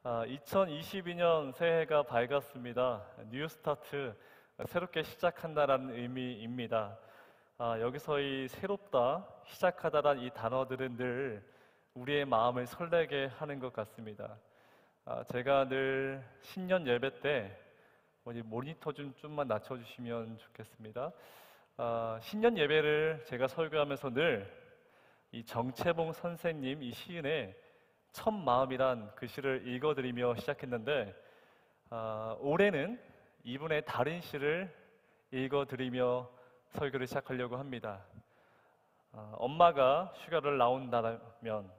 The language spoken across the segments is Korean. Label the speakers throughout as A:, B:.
A: 2022년 새해가 밝았습니다. 뉴 스타트, 새롭게 시작한다라는 의미입니다. 여기서 이 새롭다, 시작하다란 이 단어들은 늘 우리의 마음을 설레게 하는 것 같습니다. 제가 늘 신년 예배 때 모니터 좀만 낮춰주시면 좋겠습니다. 신년 예배를 제가 설교하면서 늘 이 정채봉 선생님 이 시인의 첫 마음이란 그 시를 읽어드리며 시작했는데 올해는 이분의 다른 시를 읽어드리며 설교를 시작하려고 합니다. 엄마가 휴가를 나온다면,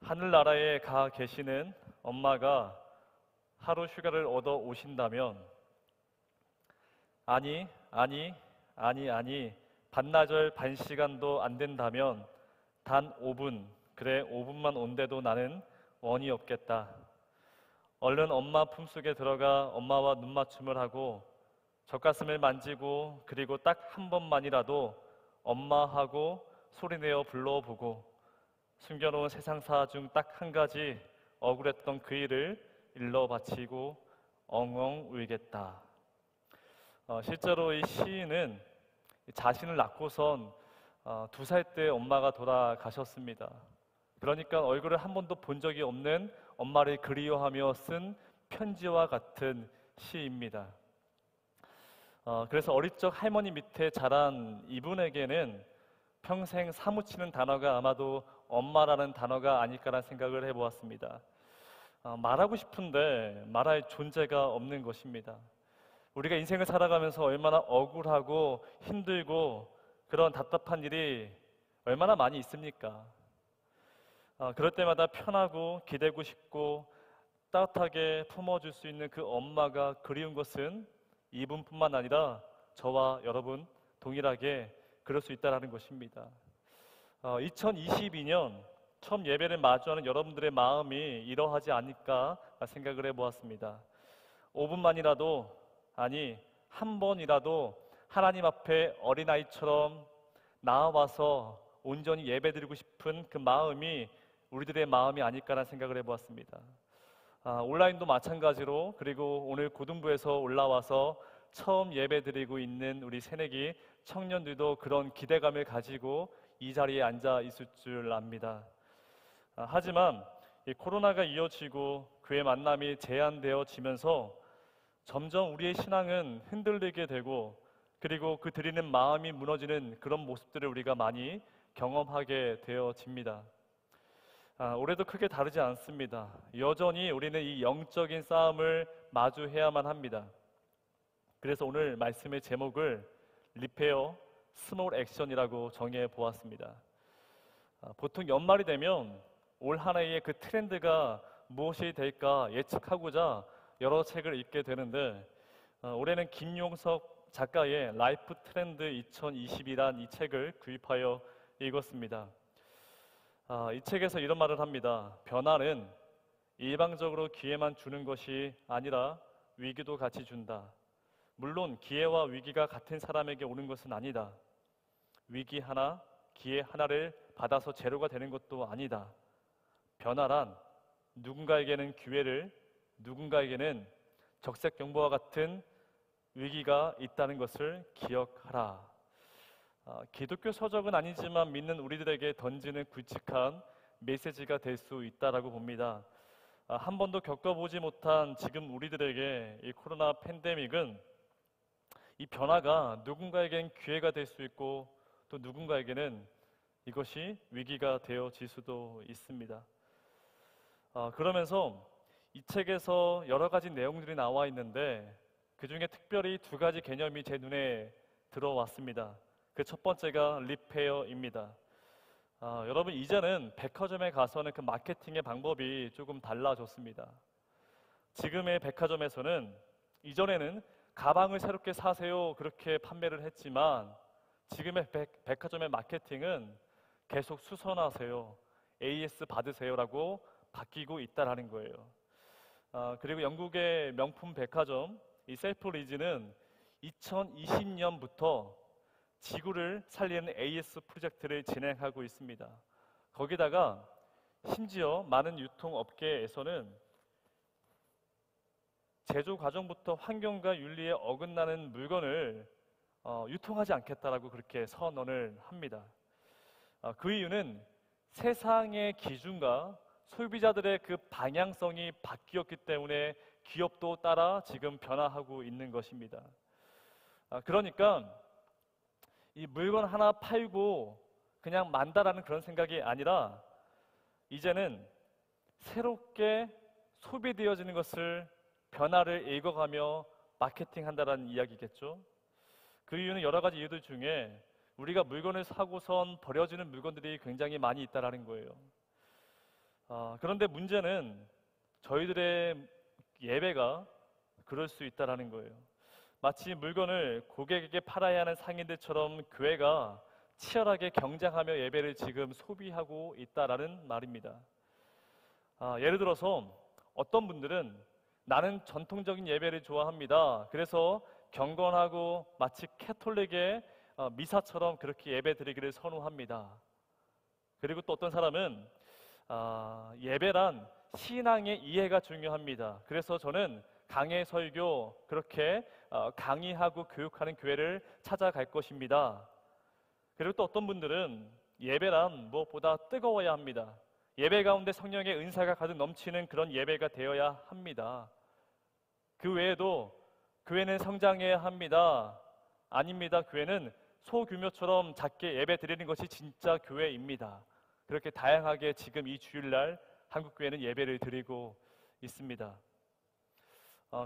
A: 하늘나라에 가 계시는 엄마가 하루 휴가를 얻어 오신다면, 아니 반나절 반 시간도 안 된다면 단 5분, 그래 5분만 온데도 나는 원이 없겠다. 얼른 엄마 품속에 들어가 엄마와 눈맞춤을 하고 젖가슴을 만지고, 그리고 딱 한 번만이라도 엄마하고 소리내어 불러보고, 숨겨놓은 세상사 중 딱 한 가지 억울했던 그 일을 일러 바치고 엉엉 울겠다. 실제로 이 시인은 자신을 낳고선 2살 때 엄마가 돌아가셨습니다. 그러니까 얼굴을 한 번도 본 적이 없는 엄마를 그리워하며 쓴 편지와 같은 시입니다. 그래서 어릴 적 할머니 밑에 자란 이분에게는 평생 사무치는 단어가 아마도 엄마라는 단어가 아닐까라는 생각을 해보았습니다. 말하고 싶은데 말할 존재가 없는 것입니다. 우리가 인생을 살아가면서 얼마나 억울하고 힘들고 그런 답답한 일이 얼마나 많이 있습니까? 그럴 때마다 편하고 기대고 싶고 따뜻하게 품어줄 수 있는 그 엄마가 그리운 것은 이분뿐만 아니라 저와 여러분 동일하게 그럴 수 있다는 것입니다. 2022년 처음 예배를 마주하는 여러분들의 마음이 이러하지 않을까 생각을 해보았습니다. 5분만이라도, 아니 한 번이라도 하나님 앞에 어린아이처럼 나와서 온전히 예배드리고 싶은 그 마음이 우리들의 마음이 아닐까라는 생각을 해보았습니다. 온라인도 마찬가지로, 그리고 오늘 고등부에서 올라와서 처음 예배드리고 있는 우리 새내기 청년들도 그런 기대감을 가지고 이 자리에 앉아 있을 줄 압니다. 하지만 이 코로나가 이어지고 교회 만남이 제한되어지면서 점점 우리의 신앙은 흔들리게 되고, 그리고 그 드리는 마음이 무너지는 그런 모습들을 우리가 많이 경험하게 되어집니다. 올해도 크게 다르지 않습니다. 여전히 우리는 이 영적인 싸움을 마주해야만 합니다. 그래서 오늘 말씀의 제목을 리페어 스몰 액션이라고 정해 보았습니다. 보통 연말이 되면 올 한 해의 그 트렌드가 무엇이 될까 예측하고자 여러 책을 읽게 되는데, 올해는 김용석 작가의 라이프 트렌드 2020이란 이 책을 구입하여 읽었습니다. 이 책에서 이런 말을 합니다. 변화는 일방적으로 기회만 주는 것이 아니라 위기도 같이 준다. 물론 기회와 위기가 같은 사람에게 오는 것은 아니다. 위기 하나, 기회 하나를 받아서 제로가 되는 것도 아니다. 변화란 누군가에게는 기회를, 누군가에게는 적색경보와 같은 위기가 있다는 것을 기억하라. 기독교 서적은 아니지만 믿는 우리들에게 던지는 굵직한 메시지가 될 수 있다라고 봅니다. 한 번도 겪어보지 못한 지금 우리들에게 이 코로나 팬데믹은 이 변화가 누군가에겐 기회가 될 수 있고, 또 누군가에게는 이것이 위기가 되어질 수도 있습니다. 그러면서 이 책에서 여러 가지 내용들이 나와 있는데, 그 중에 특별히 2가지 개념이 제 눈에 들어왔습니다. 그 첫 번째가 리페어입니다. 여러분, 이제는 백화점에 가서는 그 마케팅의 방법이 조금 달라졌습니다. 지금의 백화점에서는, 이전에는 가방을 새롭게 사세요 그렇게 판매를 했지만, 지금의 백화점의 마케팅은 계속 수선하세요, AS 받으세요라고 바뀌고 있다라는 거예요. 그리고 영국의 명품 백화점 이 셀프리지는 2020년부터 지구를 살리는 AS 프로젝트를 진행하고 있습니다. 거기다가 심지어 많은 유통업계에서는 제조 과정부터 환경과 윤리에 어긋나는 물건을 유통하지 않겠다라고 그렇게 선언을 합니다. 그 이유는 세상의 기준과 소비자들의 그 방향성이 바뀌었기 때문에 기업도 따라 지금 변화하고 있는 것입니다. 그러니까 이 물건 하나 팔고 그냥 만다라는 그런 생각이 아니라 이제는 새롭게 소비되어지는 것을 변화를 읽어가며 마케팅한다라는 이야기겠죠. 그 이유는 여러 가지 이유들 중에 우리가 물건을 사고선 버려지는 물건들이 굉장히 많이 있다라는 거예요. 그런데 문제는 저희들의 예배가 그럴 수 있다라는 거예요. 마치 물건을 고객에게 팔아야 하는 상인들처럼 교회가 치열하게 경쟁하며 예배를 지금 소비하고 있다라는 말입니다. 예를 들어서 어떤 분들은 나는 전통적인 예배를 좋아합니다. 그래서 경건하고 마치 캐톨릭의 미사처럼 그렇게 예배 드리기를 선호합니다. 그리고 또 어떤 사람은 예배란 신앙의 이해가 중요합니다. 그래서 저는 강해 설교 그렇게 강의하고 교육하는 교회를 찾아갈 것입니다. 그리고 또 어떤 분들은 예배란 무엇보다 뜨거워야 합니다. 예배 가운데 성령의 은사가 가득 넘치는 그런 예배가 되어야 합니다. 그 외에도 교회는 성장해야 합니다. 아닙니다. 교회는 소규모처럼 작게 예배 드리는 것이 진짜 교회입니다. 그렇게 다양하게 지금 이 주일날 한국교회는 예배를 드리고 있습니다.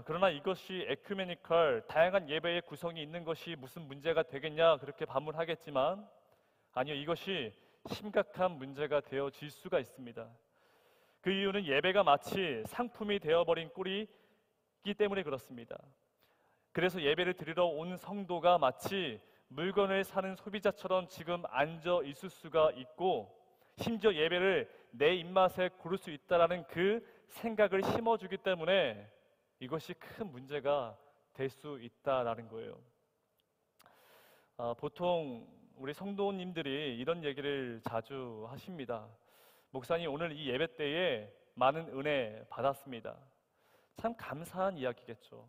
A: 그러나 이것이 에큐메니컬, 다양한 예배의 구성이 있는 것이 무슨 문제가 되겠냐 그렇게 반문하겠지만 아니요, 이것이 심각한 문제가 되어질 수가 있습니다. 그 이유는 예배가 마치 상품이 되어버린 꼴이기 때문에 그렇습니다. 그래서 예배를 드리러 온 성도가 마치 물건을 사는 소비자처럼 지금 앉아 있을 수가 있고 심지어 예배를 내 입맛에 고를 수 있다라는 그 생각을 심어주기 때문에 이것이 큰 문제가 될 수 있다라는 거예요. 보통 우리 성도님들이 이런 얘기를 자주 하십니다. 목사님, 오늘 이 예배 때에 많은 은혜 받았습니다. 참 감사한 이야기겠죠.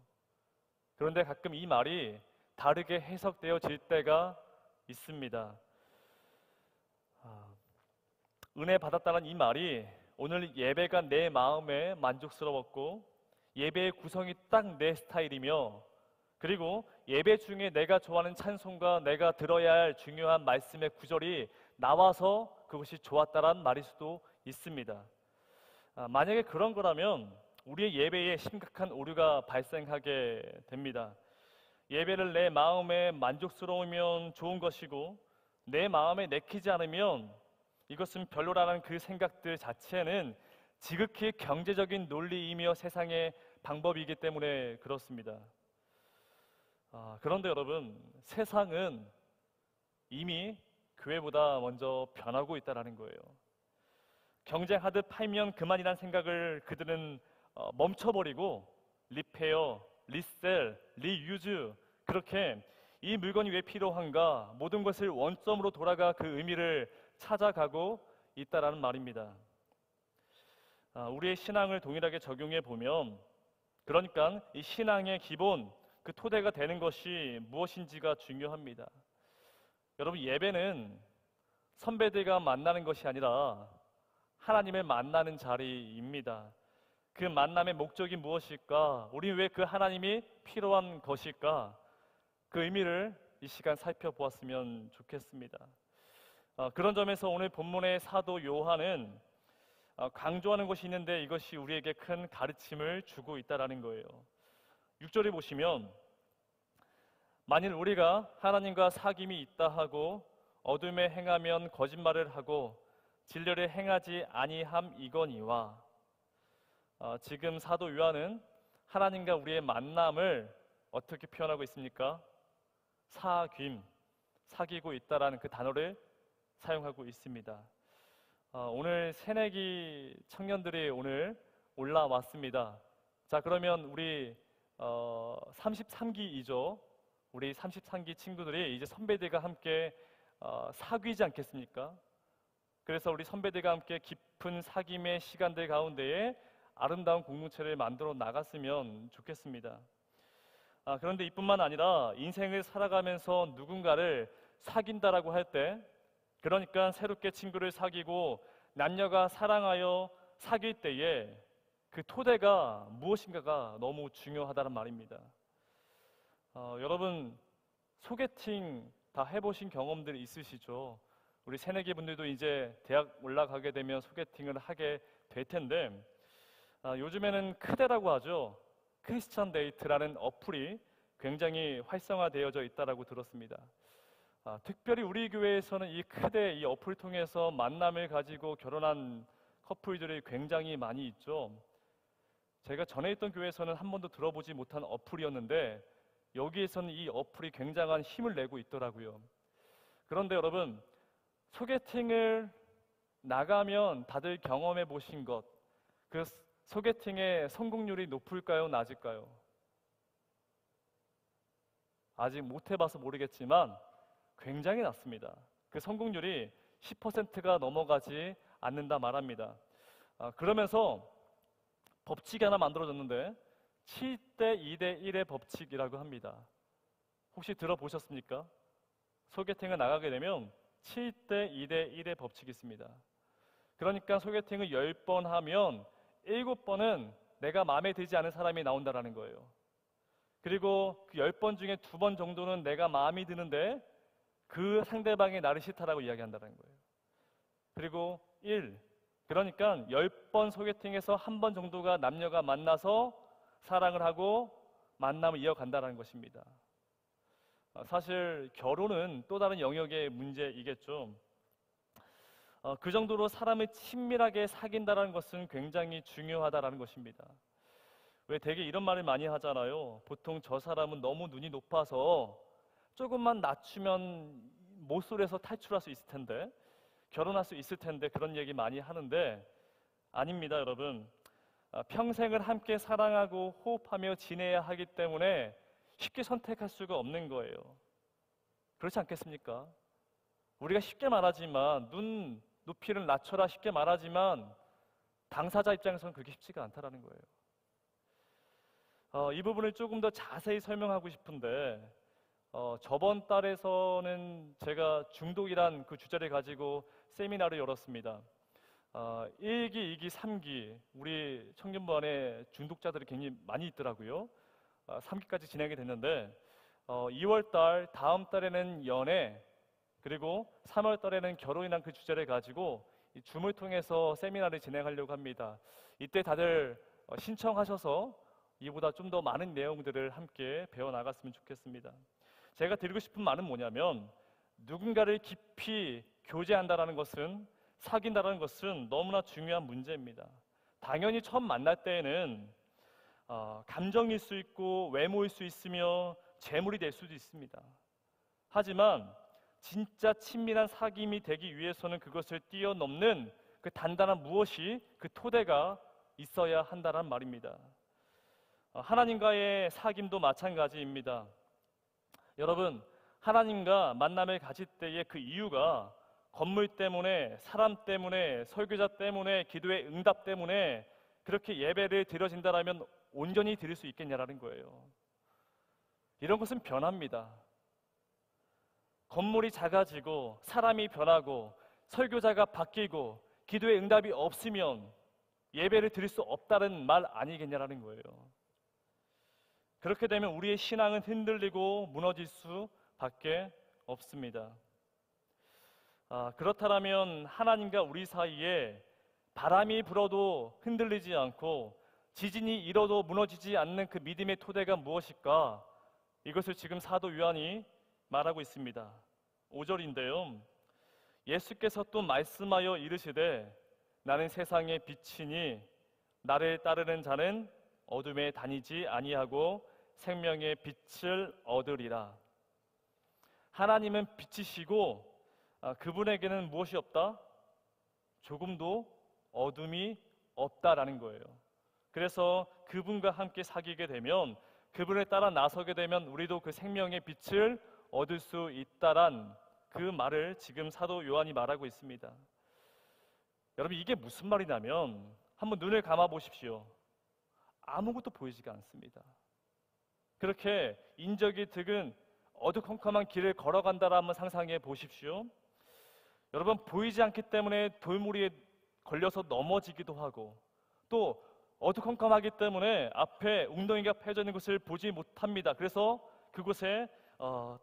A: 그런데 가끔 이 말이 다르게 해석되어질 때가 있습니다. 은혜 받았다는 이 말이 오늘 예배가 내 마음에 만족스러웠고 예배의 구성이 딱 내 스타일이며 그리고 예배 중에 내가 좋아하는 찬송과 내가 들어야 할 중요한 말씀의 구절이 나와서 그것이 좋았다라는 말일 수도 있습니다. 만약에 그런 거라면 우리의 예배에 심각한 오류가 발생하게 됩니다. 예배를 내 마음에 만족스러우면 좋은 것이고 내 마음에 내키지 않으면 이것은 별로라는 그 생각들 자체는 지극히 경제적인 논리이며 세상의 방법이기 때문에 그렇습니다. 그런데 여러분, 세상은 이미 교회보다 먼저 변하고 있다는 거예요. 경쟁하듯 팔면 그만이라는 생각을 그들은 멈춰버리고 리페어, 리셀, 리유즈 그렇게 이 물건이 왜 필요한가 모든 것을 원점으로 돌아가 그 의미를 찾아가고 있다라는 말입니다. 우리의 신앙을 동일하게 적용해 보면 그러니까 이 신앙의 기본 그 토대가 되는 것이 무엇인지가 중요합니다. 여러분, 예배는 선배들과 만나는 것이 아니라 하나님을 만나는 자리입니다. 그 만남의 목적이 무엇일까? 우리 왜 그 하나님이 필요한 것일까? 그 의미를 이 시간 살펴보았으면 좋겠습니다. 그런 점에서 오늘 본문의 사도 요한은 강조하는 것이 있는데 이것이 우리에게 큰 가르침을 주고 있다는 거예요. 6절에 보시면 만일 우리가 하나님과 사귐이 있다 하고 어둠에 행하면 거짓말을 하고 진리를 행하지 아니함이거니와 지금 사도 요한은 하나님과 우리의 만남을 어떻게 표현하고 있습니까? 사귐, 사귀고 있다라는 그 단어를 사용하고 있습니다. 오늘 새내기 청년들이 오늘 올라왔습니다. 자, 그러면 우리 33기이죠. 우리 33기 친구들이 이제 선배들과 함께 사귀지 않겠습니까? 그래서 우리 선배들과 함께 깊은 사귐의 시간들 가운데에 아름다운 공동체를 만들어 나갔으면 좋겠습니다. 그런데 이뿐만 아니라 인생을 살아가면서 누군가를 사귄다라고 할 때, 그러니까 새롭게 친구를 사귀고 남녀가 사랑하여 사귈 때에 그 토대가 무엇인가가 너무 중요하다는 말입니다. 여러분 소개팅 다 해보신 경험들 있으시죠? 우리 새내기 분들도 이제 대학 올라가게 되면 소개팅을 하게 될 텐데, 요즘에는 크데라고 하죠. 크리스천 데이트라는 어플이 굉장히 활성화되어져 있다라고 들었습니다. 특별히 우리 교회에서는 이 크데 이 어플을 통해서 만남을 가지고 결혼한 커플들이 굉장히 많이 있죠. 제가 전에 있던 교회에서는 한 번도 들어보지 못한 어플이었는데 여기에서는 이 어플이 굉장한 힘을 내고 있더라고요. 그런데 여러분, 소개팅을 나가면 다들 경험해 보신 것, 그 소개팅의 성공률이 높을까요, 낮을까요? 아직 못 해봐서 모르겠지만 굉장히 낮습니다. 그 성공률이 10%가 넘어가지 않는다 말합니다. 그러면서 법칙이 하나 만들어졌는데 7대 2대 1의 법칙이라고 합니다. 혹시 들어보셨습니까? 소개팅을 나가게 되면 7대 2대 1의 법칙이 있습니다. 그러니까 소개팅을 10번 하면 7번은 내가 마음에 들지 않은 사람이 나온다라는 거예요. 그리고 그 10번 중에 2번 정도는 내가 마음이 드는데 그 상대방이 나를 싫다라고 이야기한다는 거예요. 그리고 1, 그러니까 10번 소개팅에서 한 번 정도가 남녀가 만나서 사랑을 하고 만남을 이어간다는 것입니다. 사실 결혼은 또 다른 영역의 문제이겠죠. 그 정도로 사람을 친밀하게 사귄다는 것은 굉장히 중요하다는 것입니다. 왜 되게 이런 말을 많이 하잖아요. 보통 저 사람은 너무 눈이 높아서 조금만 낮추면 모쏠에서 탈출할 수 있을 텐데, 결혼할 수 있을 텐데, 그런 얘기 많이 하는데 아닙니다, 여러분. 평생을 함께 사랑하고 호흡하며 지내야 하기 때문에 쉽게 선택할 수가 없는 거예요. 그렇지 않겠습니까? 우리가 쉽게 말하지만, 눈 높이를 낮춰라 쉽게 말하지만 당사자 입장에서는 그렇게 쉽지가 않다라는 거예요. 이 부분을 조금 더 자세히 설명하고 싶은데, 저번 달에서는 제가 중독이란 그 주제를 가지고 세미나를 열었습니다. 1기, 2기, 3기 우리 청년부 안에 중독자들이 굉장히 많이 있더라고요. 3기까지 진행이 됐는데 2월 달, 다음 달에는 연애, 그리고 3월 달에는 결혼이란 그 주제를 가지고 이 줌을 통해서 세미나를 진행하려고 합니다. 이때 다들 신청하셔서 이보다 좀 더 많은 내용들을 함께 배워나갔으면 좋겠습니다. 제가 드리고 싶은 말은 뭐냐면, 누군가를 깊이 교제한다는 것은, 사귄다는 것은 너무나 중요한 문제입니다. 당연히 처음 만날 때에는 감정일 수 있고 외모일 수 있으며 재물이 될 수도 있습니다. 하지만 진짜 친밀한 사귐이 되기 위해서는 그것을 뛰어넘는 그 단단한 무엇이, 그 토대가 있어야 한다는 말입니다. 하나님과의 사귐도 마찬가지입니다. 여러분, 하나님과 만남을 가질 때의 그 이유가 건물 때문에, 사람 때문에, 설교자 때문에, 기도의 응답 때문에 그렇게 예배를 드려진다라면 온전히 드릴 수 있겠냐라는 거예요. 이런 것은 변합니다. 건물이 작아지고 사람이 변하고 설교자가 바뀌고 기도의 응답이 없으면 예배를 드릴 수 없다는 말 아니겠냐라는 거예요. 그렇게 되면 우리의 신앙은 흔들리고 무너질 수밖에 없습니다. 그렇다면 하나님과 우리 사이에 바람이 불어도 흔들리지 않고 지진이 일어도 무너지지 않는 그 믿음의 토대가 무엇일까? 이것을 지금 사도 요한이 말하고 있습니다. 5절인데요. 예수께서 또 말씀하여 이르시되 나는 세상의 빛이니 나를 따르는 자는 어둠에 다니지 아니하고 생명의 빛을 얻으리라. 하나님은 빛이시고 그분에게는 무엇이 없다? 조금도 어둠이 없다라는 거예요. 그래서 그분과 함께 사귀게 되면, 그분을 따라 나서게 되면 우리도 그 생명의 빛을 얻을 수 있다란 그 말을 지금 사도 요한이 말하고 있습니다. 여러분, 이게 무슨 말이냐면 한번 눈을 감아 보십시오. 아무것도 보이지가 않습니다. 그렇게 인적이 드문 어두컴컴한 길을 걸어간다라 한번 상상해 보십시오. 여러분, 보이지 않기 때문에 돌무리에 걸려서 넘어지기도 하고, 또 어두컴컴하기 때문에 앞에 웅덩이가 패져 있는 것을 보지 못합니다. 그래서 그곳에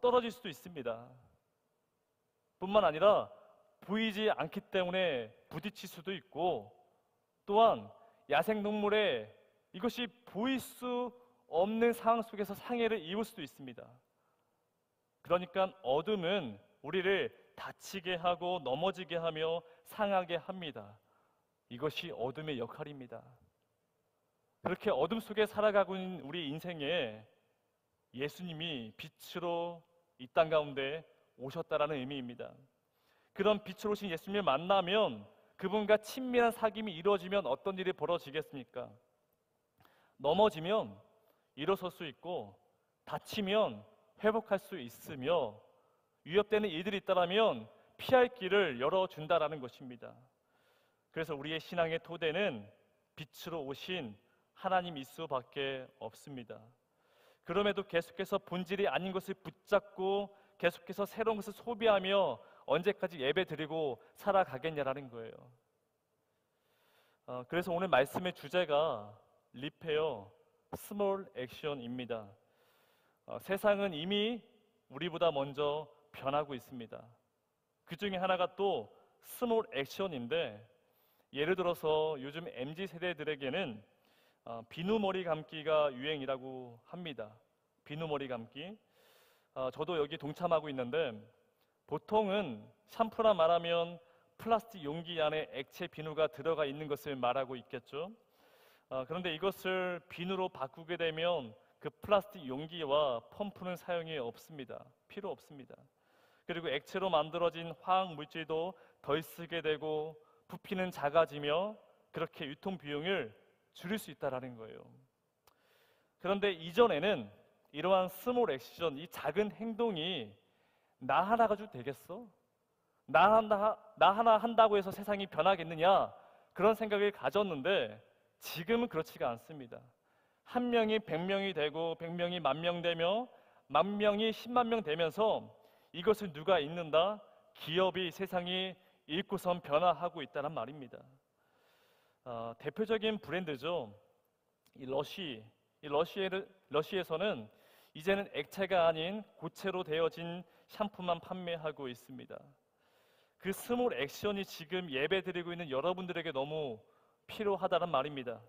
A: 떨어질 수도 있습니다. 뿐만 아니라 보이지 않기 때문에 부딪힐 수도 있고, 또한 야생동물에 이것이 보일 수 없는 상황 속에서 상해를 입을 수도 있습니다. 그러니까 어둠은 우리를 다치게 하고 넘어지게 하며 상하게 합니다. 이것이 어둠의 역할입니다. 그렇게 어둠 속에 살아가고 있는 우리 인생에 예수님이 빛으로 이 땅 가운데 오셨다라는 의미입니다. 그런 빛으로 오신 예수님을 만나면, 그분과 친밀한 사귐이 이루어지면 어떤 일이 벌어지겠습니까? 넘어지면 일어설 수 있고, 다치면 회복할 수 있으며, 위협되는 일들이 있다면 피할 길을 열어준다라는 것입니다. 그래서 우리의 신앙의 토대는 빛으로 오신 하나님 이수밖에 없습니다. 그럼에도 계속해서 본질이 아닌 것을 붙잡고 계속해서 새로운 것을 소비하며 언제까지 예배드리고 살아가겠냐라는 거예요. 그래서 오늘 말씀의 주제가 리페어 스몰 액션입니다. 세상은 이미 우리보다 먼저 변하고 있습니다. 그 중에 하나가 또 스몰 액션인데, 예를 들어서 요즘 MZ 세대들에게는 비누머리 감기가 유행이라고 합니다. 비누머리 감기. 저도 여기 동참하고 있는데, 보통은 샴푸라 말하면 플라스틱 용기 안에 액체 비누가 들어가 있는 것을 말하고 있겠죠. 그런데 이것을 비누로 바꾸게 되면 그 플라스틱 용기와 펌프는 사용이 없습니다. 필요 없습니다. 그리고 액체로 만들어진 화학 물질도 덜 쓰게 되고 부피는 작아지며 그렇게 유통 비용을 줄일 수 있다는 거예요. 그런데 이전에는 이러한 스몰 액션, 이 작은 행동이 나 하나 가지고 되겠어? 나 하나 한다고 해서 세상이 변하겠느냐? 그런 생각을 가졌는데, 지금은 그렇지가 않습니다. 한 명이 100명이 되고 100명이 10,000명 되며 10,000명이 10만 명 되면서 이것을 누가 읽는다? 기업이, 세상이 읽고선 변화하고 있다는 말입니다. 대표적인 브랜드죠. 이 러쉬에서는 이제는 액체가 아닌 고체로 되어진 샴푸만 판매하고 있습니다. 그 스몰 액션이 지금 예배드리고 있는 여러분들에게 너무 필요하다는 말입니다.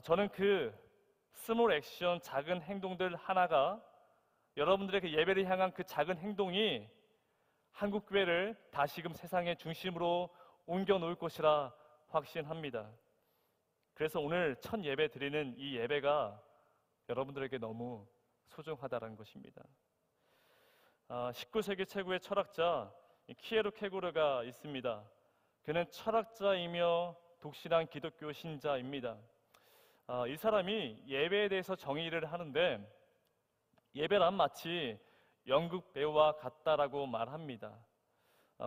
A: 저는 그 스몰 액션, 작은 행동들 하나가, 여러분들의 그 예배를 향한 그 작은 행동이 한국교회를 다시금 세상의 중심으로 옮겨 놓을 것이라 확신합니다. 그래서 오늘 첫 예배 드리는 이 예배가 여러분들에게 너무 소중하다는 것입니다. 19세기 최고의 철학자 키에로 케고르가 있습니다. 그는 철학자이며 독실한 기독교 신자입니다. 이 사람이 예배에 대해서 정의를 하는데, 예배란 마치 연극 배우와 같다라고 말합니다.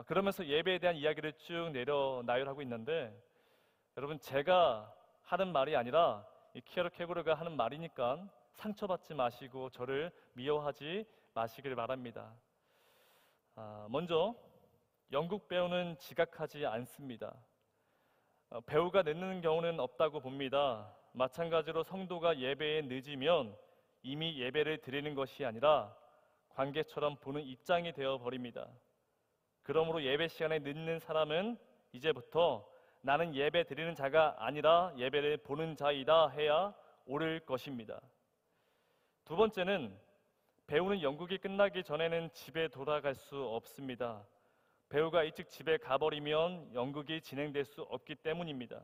A: 그러면서 예배에 대한 이야기를 쭉 나열하고 있는데, 여러분, 제가 하는 말이 아니라 이 키에로 케고르가 하는 말이니까 상처받지 마시고 저를 미워하지 마시길 바랍니다. 먼저 연극 배우는 지각하지 않습니다. 배우가 늦는 경우는 없다고 봅니다. 마찬가지로 성도가 예배에 늦으면 이미 예배를 드리는 것이 아니라 관객처럼 보는 입장이 되어버립니다. 그러므로 예배 시간에 늦는 사람은 이제부터 나는 예배 드리는 자가 아니라 예배를 보는 자이다 해야 옳을 것입니다. 두 번째는, 배우는 연극이 끝나기 전에는 집에 돌아갈 수 없습니다. 배우가 일찍 집에 가버리면 연극이 진행될 수 없기 때문입니다.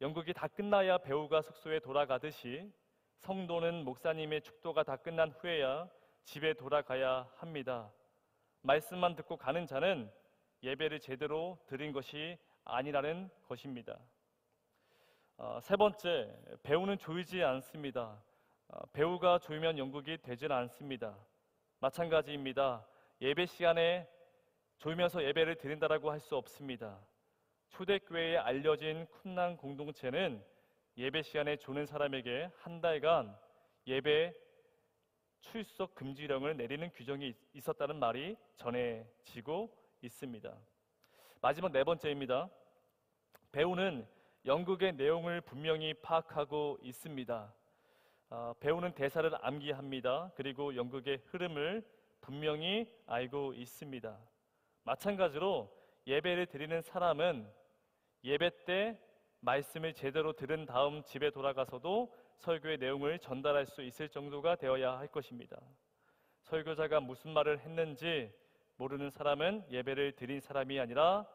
A: 연극이 다 끝나야 배우가 숙소에 돌아가듯이 성도는 목사님의 축도가 다 끝난 후에야 집에 돌아가야 합니다. 말씀만 듣고 가는 자는 예배를 제대로 드린 것이 아니라는 것입니다. 세 번째, 배우는 조이지 않습니다. 배우가 조이면 연극이 되질 않습니다. 마찬가지입니다. 예배 시간에 조이면서 예배를 드린다라고 할 수 없습니다. 초대교회에 알려진 쿰랑 공동체는 예배 시간에 조는 사람에게 한 달간 예배 출석 금지령을 내리는 규정이 있었다는 말이 전해지고 있습니다. 마지막 네 번째입니다. 배우는 연극의 내용을 분명히 파악하고 있습니다. 배우는 대사를 암기합니다. 그리고 연극의 흐름을 분명히 알고 있습니다. 마찬가지로 예배를 드리는 사람은 예배 때 말씀을 제대로 들은 다음 집에 돌아가서도 설교의 내용을 전달할 수 있을 정도가 되어야 할 것입니다. 설교자가 무슨 말을 했는지 모르는 사람은 예배를 드린 사람이 아니라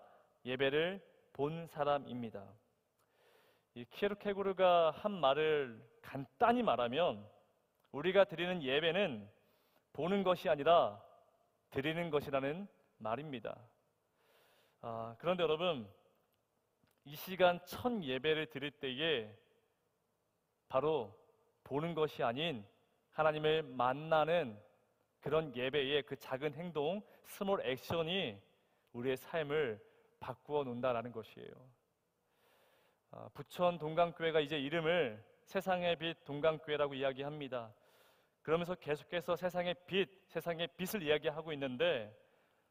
A: 예배를 본 사람입니다. 이 키에르케고르가 한 말을 간단히 말하면 우리가 드리는 예배는 보는 것이 아니라 드리는 것이라는 말입니다. 그런데 여러분, 이 시간 첫 예배를 드릴 때에 바로 보는 것이 아닌 하나님을 만나는 그런 예배의 그 작은 행동, 스몰 액션이 우리의 삶을 바꾸어 놓는다라는 것이에요. 부천 동강교회가 이제 이름을 세상의 빛 동강교회라고 이야기합니다. 그러면서 계속해서 세상의 빛을 이야기하고 있는데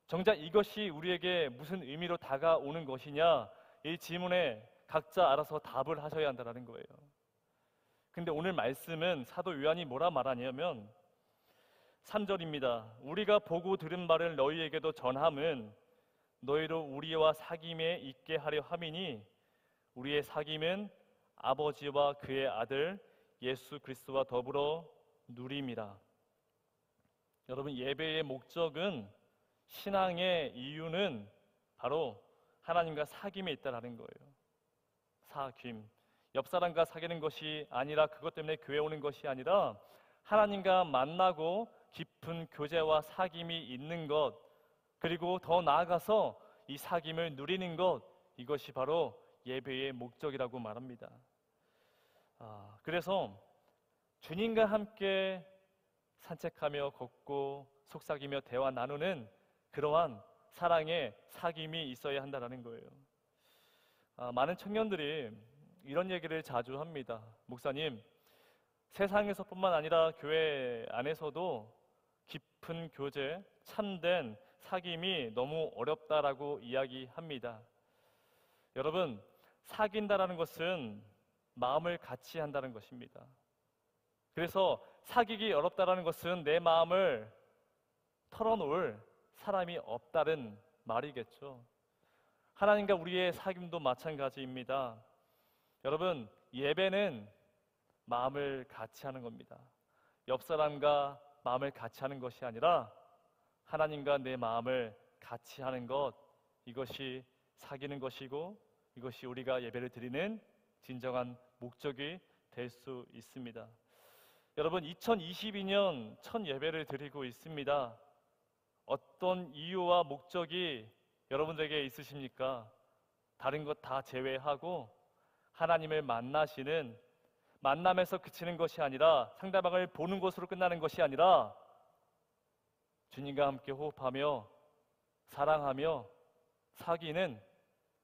A: 정작 이것이 우리에게 무슨 의미로 다가오는 것이냐, 이 질문에 각자 알아서 답을 하셔야 한다는 거예요. 근데 오늘 말씀은 사도 요한이 뭐라 말하냐면 3절입니다. 우리가 보고 들은 바를 너희에게도 전함은 너희로 우리와 사귐에 있게 하려 함이니 우리의 사귐은 아버지와 그의 아들 예수 그리스도와 더불어 누림이라. 여러분, 예배의 목적은, 신앙의 이유는 바로 하나님과 사귐에 있다라는 거예요. 사귐. 옆 사람과 사귀는 것이 아니라, 그것 때문에 교회 오는 것이 아니라 하나님과 만나고 깊은 교제와 사귐이 있는 것, 그리고 더 나아가서 이 사귐을 누리는 것, 이것이 바로 예배의 목적이라고 말합니다. 그래서 주님과 함께 산책하며 걷고 속삭이며 대화 나누는 그러한 사랑의 사귐이 있어야 한다는 거예요. 많은 청년들이 이런 얘기를 자주 합니다. 목사님, 세상에서뿐만 아니라 교회 안에서도 깊은 교제, 참된 사귐이 너무 어렵다라고 이야기합니다. 여러분, 사귄다라는 것은 마음을 같이 한다는 것입니다. 그래서 사귀기 어렵다라는 것은 내 마음을 털어놓을 사람이 없다는 말이겠죠. 하나님과 우리의 사귐도 마찬가지입니다. 여러분, 예배는 마음을 같이 하는 겁니다. 옆 사람과 마음을 같이 하는 것이 아니라 하나님과 내 마음을 같이 하는 것, 이것이 사귀는 것이고 이것이 우리가 예배를 드리는 진정한 목적이 될 수 있습니다. 여러분, 2022년 첫 예배를 드리고 있습니다. 어떤 이유와 목적이 여러분들에게 있으십니까? 다른 것 다 제외하고 하나님을 만나시는, 만남에서 그치는 것이 아니라, 상대방을 보는 것으로 끝나는 것이 아니라 주님과 함께 호흡하며 사랑하며 사귀는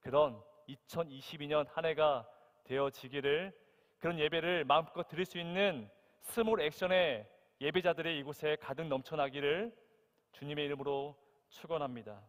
A: 그런 2022년 한 해가 되어지기를, 그런 예배를 마음껏 드릴 수 있는 스몰 액션의 예배자들의 이곳에 가득 넘쳐나기를 주님의 이름으로 축원합니다.